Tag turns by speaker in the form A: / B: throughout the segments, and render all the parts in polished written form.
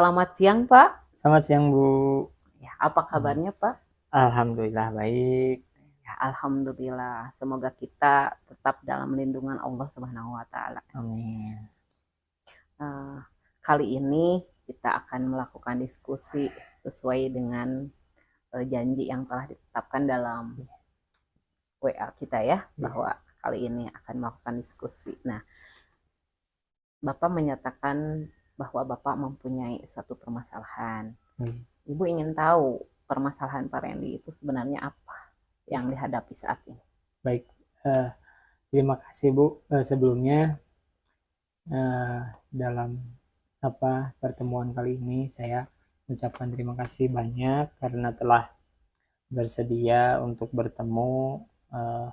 A: Selamat siang, Pak.
B: Selamat siang, Bu.
A: Ya, apa
B: Hmm.
A: kabarnya, Pak?
B: Alhamdulillah baik.
A: Ya, alhamdulillah. Semoga kita tetap dalam lindungan Allah Subhanahu wa taala.
B: Amin.
A: Eh, Kali ini kita akan melakukan diskusi sesuai dengan janji yang telah ditetapkan dalam WA kita ya,
B: Ya.
A: bahwa kali ini akan melakukan diskusi. Nah, Bapak menyatakan bahwa Bapak mempunyai suatu permasalahan.
B: Hmm.
A: Ibu ingin tahu permasalahan Pak Randy itu sebenarnya apa yang dihadapi saat ini.
B: Baik. Eh, Terima kasih, Bu. Sebelumnya dalam pertemuan kali ini saya mengucapkan terima kasih banyak karena telah bersedia untuk bertemu, eh,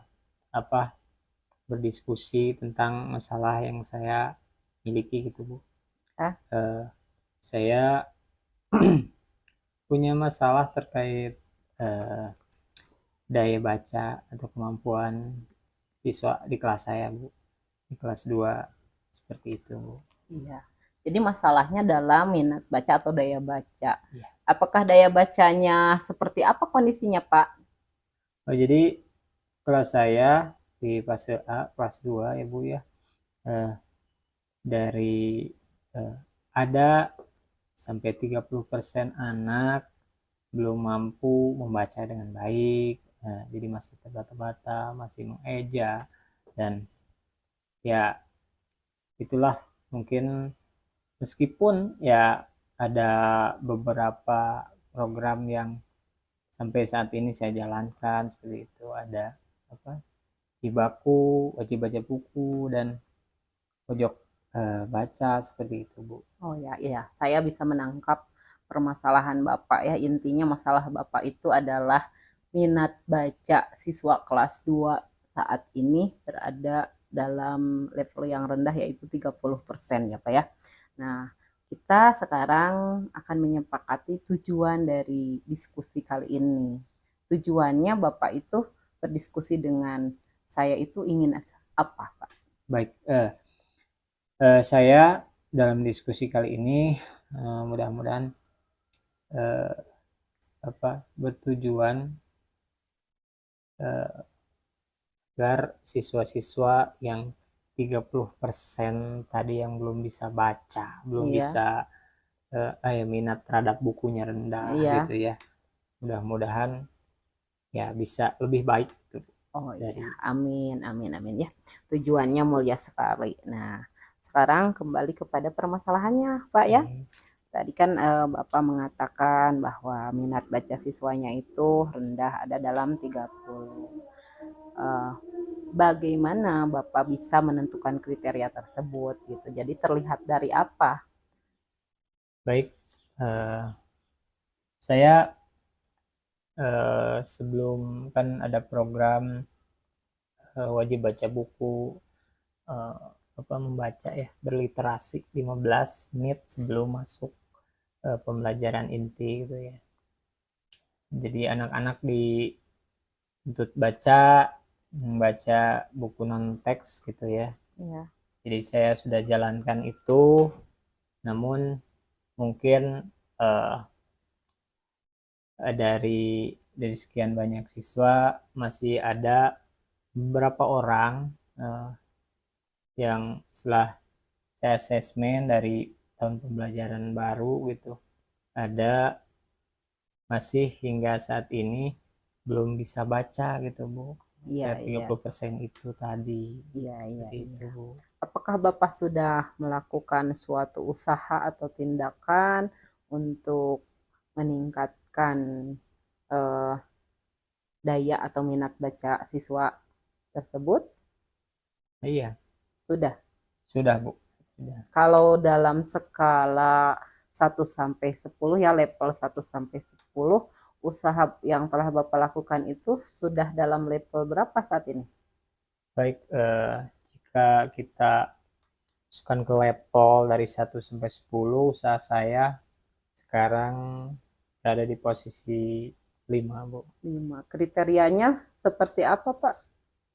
B: apa berdiskusi tentang masalah yang saya miliki gitu, Bu.
A: Ah,
B: Eh, saya punya masalah terkait eh, daya baca atau kemampuan siswa di kelas saya, Bu. Di kelas 2 seperti itu, Bu.
A: iya. Jadi masalahnya dalam minat baca atau daya baca.
B: Ya.
A: Apakah daya bacanya seperti apa kondisinya, Pak?
B: Oh, jadi kelas saya di fase A, kelas 2 ya, Bu ya. Eh, dari eh, ada sampai 30% anak belum mampu membaca dengan baik. Jadi masih terbata-bata, masih mengeja, dan ya itulah mungkin meskipun ya ada beberapa program yang sampai saat ini saya jalankan seperti itu, ada apa Cibaku, wajib baca buku, dan pojok baca seperti itu, Bu.
A: Oh ya, iya. Saya bisa menangkap permasalahan Bapak ya. Intinya masalah Bapak itu adalah minat baca siswa kelas 2 saat ini berada dalam level yang rendah yaitu 30% ya, Pak ya. Nah, kita sekarang akan menyepakati tujuan dari diskusi kali ini. Tujuannya Bapak itu berdiskusi dengan saya itu ingin apa, Pak?
B: Baik, saya dalam diskusi kali ini mudah-mudahan eh, bertujuan eh, agar siswa-siswa yang 30% tadi yang belum bisa baca, belum
A: Iya,
B: bisa minat terhadap bukunya rendah
A: iya.
B: gitu ya. Mudah-mudahan ya bisa lebih baik gitu
A: Oh iya,
B: dari.
A: amin, amin, amin ya. Tujuannya mulia sekali. Nah, sekarang kembali kepada permasalahannya, Pak ya.
B: Hmm.
A: Tadi kan Bapak mengatakan bahwa minat baca siswanya itu rendah, ada dalam 30. Eh, Bagaimana Bapak bisa menentukan kriteria tersebut gitu? Jadi terlihat dari apa?
B: Baik, eh, saya sebelum kan ada program wajib baca buku, eh, membaca ya, berliterasi 15 menit sebelum masuk pembelajaran inti gitu ya. Jadi anak-anak dituntut membaca buku non teks gitu ya.
A: Ya,
B: Jadi saya sudah jalankan itu, namun mungkin eh, dari sekian banyak siswa masih ada beberapa orang eh, yang setelah saya asesmen dari tahun pembelajaran baru gitu, ada masih hingga saat ini belum bisa baca gitu, Bu.
A: iya,
B: Sekitar
A: iya,
B: 30% itu tadi.
A: iya, iya,
B: Seperti itu,
A: iya.
B: Bu.
A: Apakah Bapak sudah melakukan suatu usaha atau tindakan untuk meningkatkan eh, daya atau minat baca siswa tersebut?
B: Iya,
A: Sudah.
B: sudah, Bu. Sudah.
A: Kalau dalam skala 1 sampai 10 ya, level 1 sampai 10, usaha yang telah Bapak lakukan itu sudah dalam level berapa saat ini?
B: Baik, jika kita masukkan ke level dari 1 sampai 10, usaha saya sekarang berada di posisi 5, Bu.
A: 5. Kriterianya seperti apa, Pak?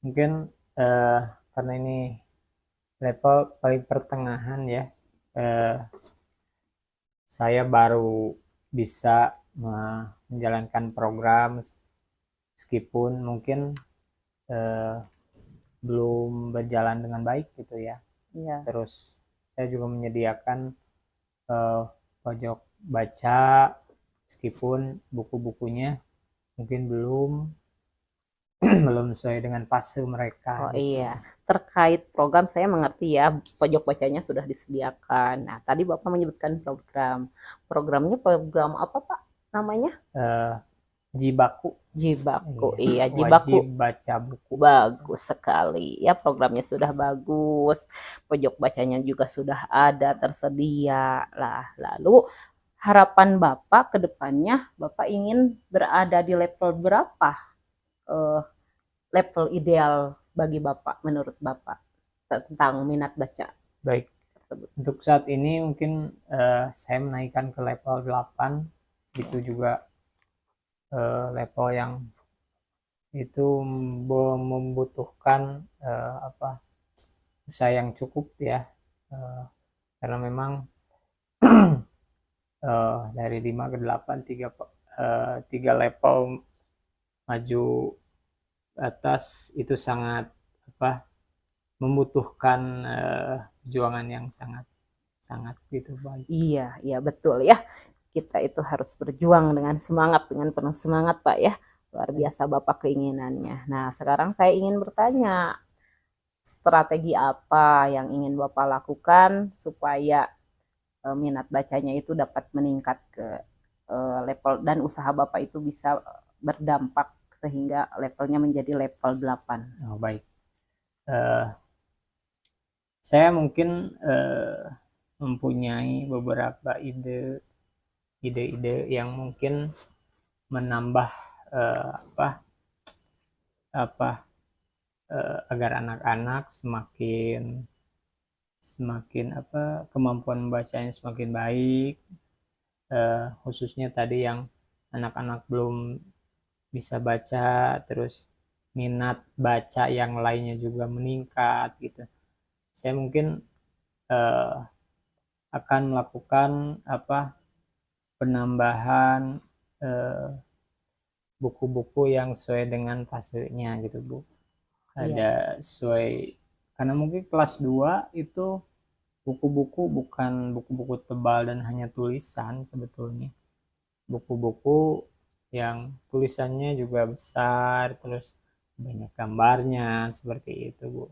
B: Mungkin eh, karena ini level paling pertengahan ya, eh, saya baru bisa menjalankan program meskipun mungkin belum berjalan dengan baik gitu ya.
A: Iya.
B: Terus saya juga menyediakan pojok baca meskipun buku-bukunya mungkin belum belum sesuai dengan fase mereka
A: Oh
B: gitu.
A: iya, terkait program saya mengerti ya, pojok bacanya sudah disediakan. Nah, tadi Bapak menyebutkan program. Programnya program apa Pak namanya?
B: Eh, Jibaku,
A: Jibaku.
B: iya,
A: Iya,
B: wajib
A: Jibaku.
B: baca buku.
A: Bagus sekali. Ya, programnya sudah bagus. Pojok bacanya juga sudah ada tersedia. Lah, lalu harapan Bapak ke depannya, Bapak ingin berada di level berapa? Eh, Level ideal bagi Bapak menurut Bapak tentang minat baca
B: Baik,
A: tersebut?
B: untuk saat ini mungkin saya menaikkan ke level 8, itu juga level yang itu membutuhkan usaha yang cukup ya, karena memang dari 5 ke 8 tiga level maju atas itu sangat apa membutuhkan perjuangan yang sangat sangat gitu baik.
A: Iya, iya betul ya. Kita itu harus berjuang dengan penuh semangat Pak ya. Luar biasa Bapak keinginannya. Nah, sekarang saya ingin bertanya, strategi apa yang ingin Bapak lakukan supaya minat bacanya itu dapat meningkat ke level dan usaha Bapak itu bisa berdampak sehingga levelnya menjadi level 8.
B: Oh, baik. Saya mungkin mempunyai beberapa ide-ide yang mungkin menambah apa agar anak-anak semakin semakin kemampuan membacanya semakin baik, khususnya tadi yang anak-anak belum bisa baca, terus minat baca yang lainnya juga meningkat gitu. Saya mungkin akan melakukan penambahan buku-buku yang sesuai dengan fasenya gitu Bu.
A: Iya,
B: Ada sesuai, karena mungkin kelas 2 itu buku-buku bukan buku-buku tebal dan hanya tulisan sebetulnya. Buku-buku yang tulisannya juga besar, terus banyak gambarnya seperti itu Bu.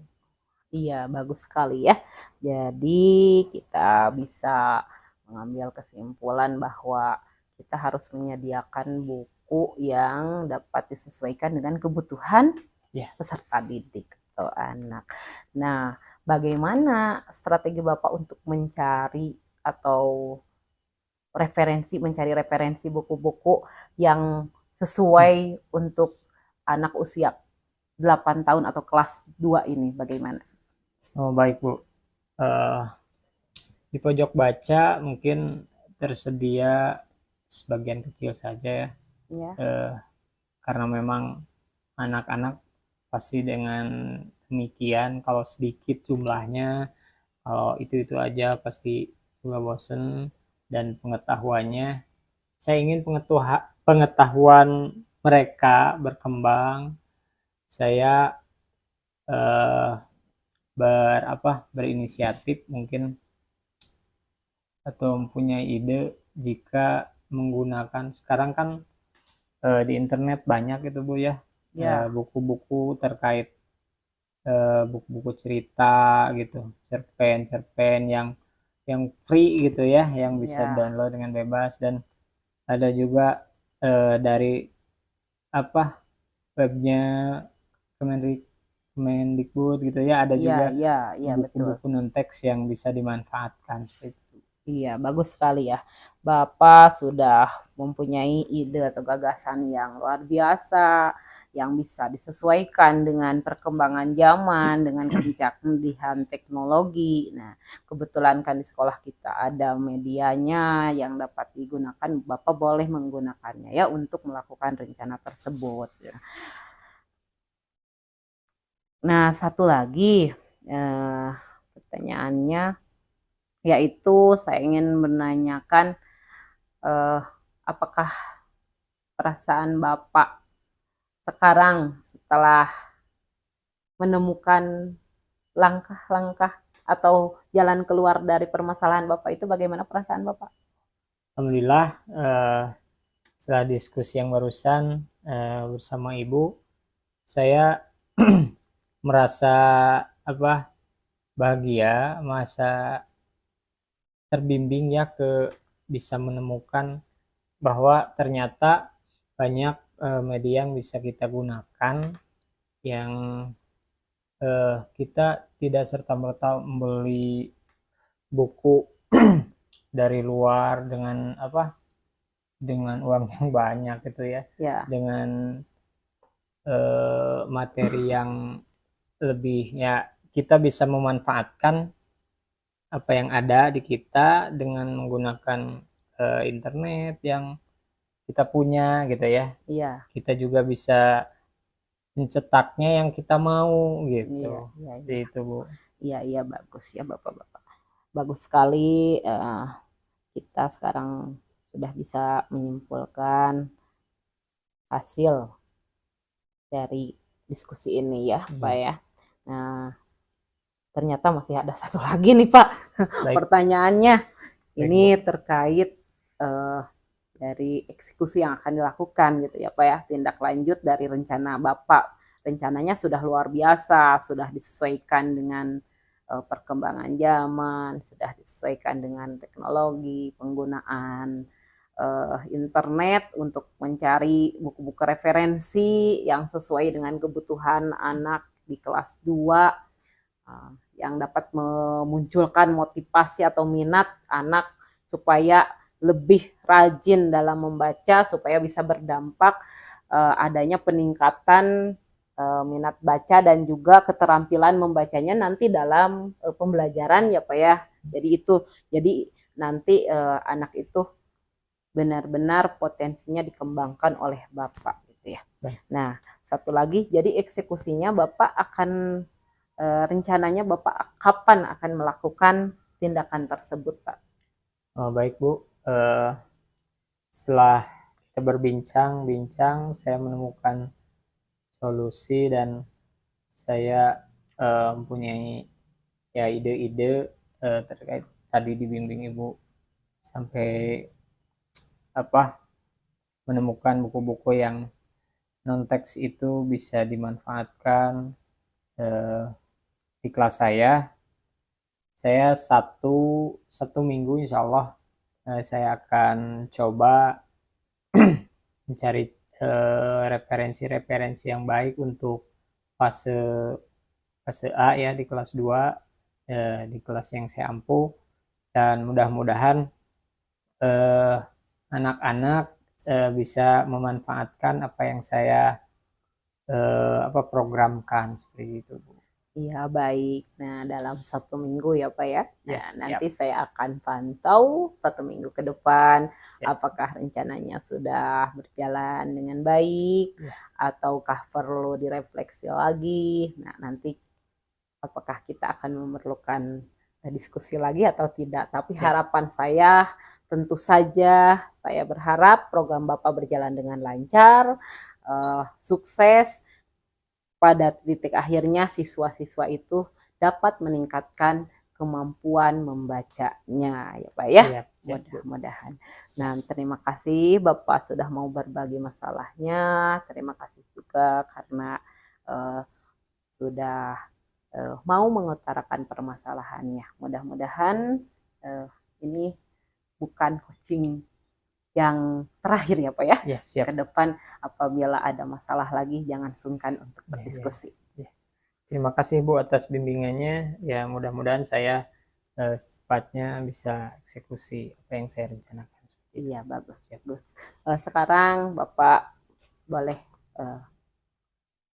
A: iya bagus sekali ya. Jadi kita bisa mengambil kesimpulan bahwa kita harus menyediakan buku yang dapat disesuaikan dengan kebutuhan
B: Ya,
A: peserta didik atau anak. Nah, bagaimana strategi Bapak untuk mencari referensi buku-buku yang sesuai untuk anak usia 8 tahun atau kelas 2 ini bagaimana?
B: oh baik Bu. Eh, di pojok baca mungkin tersedia sebagian kecil saja ya,
A: Ya,
B: karena memang anak-anak pasti dengan demikian kalau sedikit jumlahnya, kalau itu aja pasti juga bosen. Dan pengetahuannya, saya ingin pengetahuan mereka berkembang. Saya eh, berinisiatif mungkin atau mempunyai ide jika menggunakan sekarang kan di internet banyak itu Bu ya,
A: ya,
B: buku-buku terkait buku-buku cerita gitu, cerpen-cerpen yang free gitu ya, yang bisa
A: ya,
B: download dengan bebas. Dan ada juga dari webnya Kemendikbud gitu ya, ada
A: ya,
B: juga
A: ya, ya betul.
B: buku-buku non teks yang bisa dimanfaatkan seperti itu.
A: Iya, bagus sekali ya. Bapak sudah mempunyai ide atau gagasan yang luar biasa, yang bisa disesuaikan dengan perkembangan zaman, dengan kecanggihan teknologi. Nah, kebetulan kan di sekolah kita ada medianya yang dapat digunakan, Bapak boleh menggunakannya ya untuk melakukan rencana tersebut. Nah, satu lagi pertanyaannya yaitu saya ingin menanyakan eh, apakah perasaan Bapak sekarang setelah menemukan langkah-langkah atau jalan keluar dari permasalahan Bapak itu, bagaimana perasaan Bapak?
B: Alhamdulillah, setelah diskusi yang barusan bersama Ibu, saya merasa bahagia, merasa terbimbing ya bisa menemukan bahwa ternyata banyak media yang bisa kita gunakan, yang kita tidak serta-merta membeli buku dari luar dengan uang yang banyak gitu ya,
A: Ya,
B: dengan materi yang lebihnya. Kita bisa memanfaatkan apa yang ada di kita dengan menggunakan internet yang kita punya gitu ya.
A: iya,
B: Kita juga bisa mencetaknya yang kita mau
A: iya,
B: gitu.
A: iya,
B: Seperti
A: iya,
B: itu, Bu.
A: iya, iya, bagus ya Bapak-Bapak. Bagus sekali, kita sekarang sudah bisa menyimpulkan hasil dari diskusi ini ya, Pak
B: Iya.
A: ya. Nah, ternyata masih ada satu lagi nih Pak
B: Baik,
A: pertanyaannya.
B: baik, Bu.
A: Ini terkait dari eksekusi yang akan dilakukan gitu ya Pak ya, tindak lanjut dari rencana Bapak. Rencananya sudah luar biasa, sudah disesuaikan dengan perkembangan zaman, sudah disesuaikan dengan teknologi, penggunaan internet untuk mencari buku-buku referensi yang sesuai dengan kebutuhan anak di kelas 2, yang dapat memunculkan motivasi atau minat anak supaya lebih rajin dalam membaca, supaya bisa berdampak adanya peningkatan minat baca dan juga keterampilan membacanya nanti dalam pembelajaran ya Pak ya. Jadi nanti anak itu benar-benar potensinya dikembangkan oleh Bapak gitu ya.
B: Baik.
A: Nah, satu lagi, jadi eksekusinya Bapak akan rencananya Bapak kapan akan melakukan tindakan tersebut, Pak?
B: Baik, Bu. Setelah kita berbincang-bincang, saya menemukan solusi dan saya mempunyai ya ide-ide terkait tadi dibimbing Ibu sampai menemukan buku-buku yang non teks itu bisa dimanfaatkan di kelas saya. Saya satu minggu insya Allah saya akan coba mencari referensi-referensi yang baik untuk fase fase A ya di kelas 2, di kelas yang saya ampuh, dan mudah-mudahan anak-anak bisa memanfaatkan apa yang saya programkan seperti itu, Bu.
A: Iya, baik. Nah, dalam 1 minggu ya, Pak ya.
B: Ya,
A: Nah,
B: siap,
A: nanti saya akan pantau 1 minggu ke depan,
B: siap.
A: apakah rencananya sudah berjalan dengan baik,
B: Ya,
A: ataukah perlu direfleksi lagi. Nah, nanti apakah kita akan memerlukan diskusi lagi atau tidak. Tapi
B: siap.
A: harapan saya tentu saja saya berharap program Bapak berjalan dengan lancar, sukses, pada titik akhirnya siswa-siswa itu dapat meningkatkan kemampuan membacanya ya Pak ya.
B: Siap, siap, Bu.
A: Mudah-mudahan. Nah, terima kasih Bapak sudah mau berbagi masalahnya. Terima kasih juga karena sudah mau mengutarakan permasalahannya. Mudah-mudahan ini bukan coaching yang terakhir ya Pak ya.
B: Ya, siap.
A: Ke depan apabila ada masalah lagi jangan sungkan untuk berdiskusi.
B: Ya. Terima kasih Bu atas bimbingannya. Ya, mudah-mudahan saya secepatnya bisa eksekusi apa yang saya rencanakan.
A: Iya, bagus, bagus. Sekarang Bapak boleh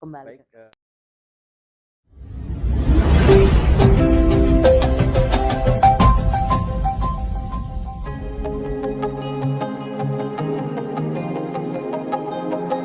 A: kembali.
C: Baik,